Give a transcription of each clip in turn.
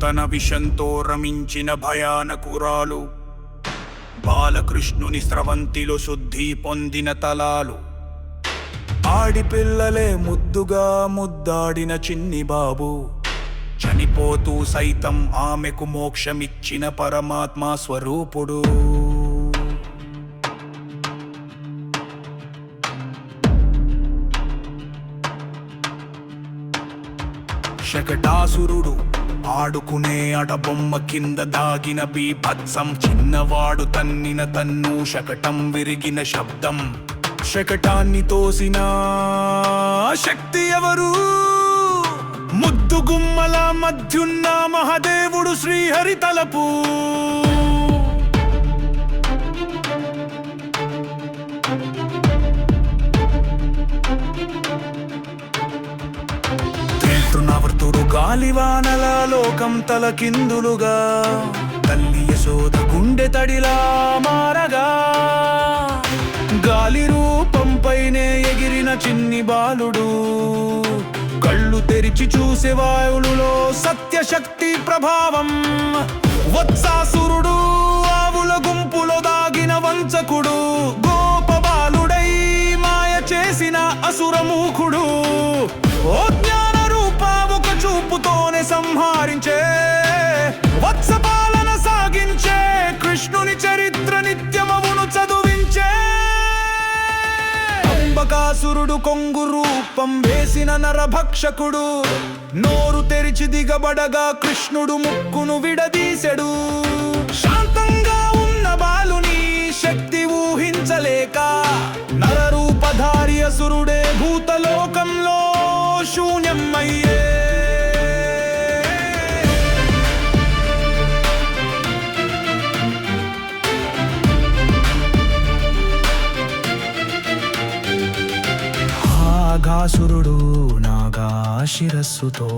తన విషంతో రమించిన భయానకురాలు, బాలకృష్ణుని స్రవంతిలో శుద్ధి పొందిన తలాలు, ఆడిపిల్లలే ముద్దుగా ముద్దాడిన చిన్ని బాబు, చనిపోతూ సైతం ఆమెకు మోక్షమిచ్చిన పరమాత్మ స్వరూపుడు. శకటాసురుడు ఆడుకునే అడబొమ్మ కింద దాగిన బీభత్సం, చిన్నవాడు తన్నిన తన్ను శకటం విరిగిన శబ్దం. శకటాన్ని తోసిన శక్తి ఎవరు? ముద్దు గుమ్మల మధ్యున్న మహాదేవుడు శ్రీహరి తలపు. తృణవర్తుడు గాలివానల లోకం తలకిందులుగా, తల్లి యశోద గుండె తడిలా మారగా, గాలి రూపంపైనే ఎగిరిన చిన్ని బాలుడు, కళ్ళు తెరిచి చూసే వాయువులో సత్యశక్తి ప్రభావం. వత్సాసురుడు ఆవుల గుంపులో దాగిన వంచకుడు, గోపబాలుడై మాయ చేసిన అసురమూఖుడు, ఓ జ్ఞాన రూప ఒక చూపుతోనే సంహరించే, వత్సపాలన సాగించే కృష్ణుని చరిత్ర నిత్యమవును చదువించే. అంబకాసురుడు కొంగు రూపం వేసిన నరభక్షకుడు, నోరు తెరిచి దిగబడగా కృష్ణుడు ముక్కును విడదీసెడు. శాంతంగా ఉన్న బాలుని శక్తి ఊహించలేక, నరరూపధారి అసురుడే భూతలోకంలో శూన్యమయ్యే. ఆగాసురుడు నాగా శిరస్సుతో,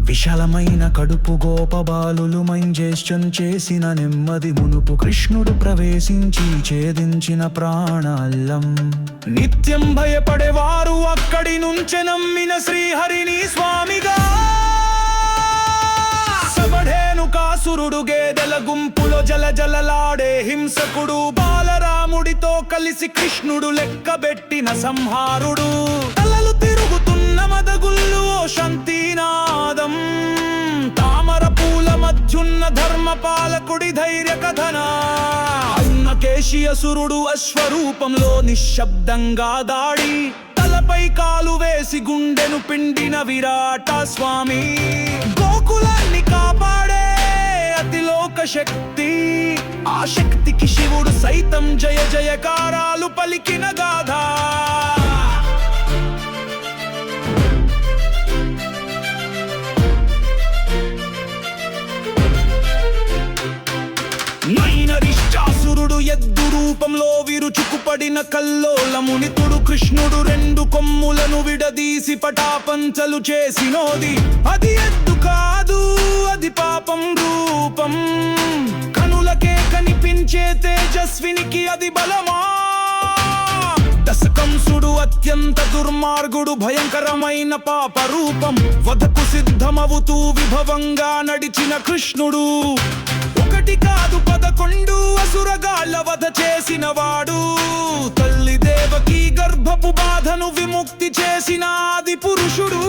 విశాలమైన కడుపు గోపబాలులు మంజేష్టం చేసిన నెమ్మది మునుపు కృష్ణుడు ప్రవేశించి ఛేదించిన ప్రాణాల్లం. నిత్యం భయపడేవారు అక్కడి నుంచే నమ్మిన శ్రీహరిని స్వామిగా. సబఢేనుకాసురుడు గేదెల గుంపులో జలజలలాడే హింసకుడు, బాలరాముడితో కలిసి కృష్ణుడు లెక్కబెట్టిన సంహారుడు, తలలు తిరుగుతున్న మదగుళ్ళు ఓ శాంతినాదం, తామర పూల మధ్యున్న ధర్మపాలకుడి ధైర్య కథన. అన్నకేశియసురుడు అశ్వరూపంలో నిశ్శబ్దంగా దాడి, తలపై కాలు వేసి గుండెను పిండిన విరాట స్వామి, గోకులాన్ని కాపాడే అతిలోక శక్తి. ఆ శక్తికి శివుడు సైతం జయ జయకారాలు పలికిన గాథ. నైనరిష్టాసురుడు ఎద్దు రూపంలో విరుచుకుపడిన కల్లోలమునితుడు, కృష్ణుడు రెండు కొమ్ములను విడదీసి పటాపంచలు చేసినోది. అది ఎద్దు కాదు, అది పాపం రూపం, కనులకే కనిపించే తేజస్వినికి అది బలమా. దశకంసుడు అత్యంత దుర్మార్గుడు, భయంకరమైన పాప రూపం, వధకు సిద్ధమవుతూ విభవంగా నడిచిన కృష్ణుడు. ఒకటి కాదు 11 అసురగాళ్ళ వధ చేసిన వాడు, తల్లి దేవకి గర్భపు బాధను విముక్తి చేసిన ఆది పురుషుడు.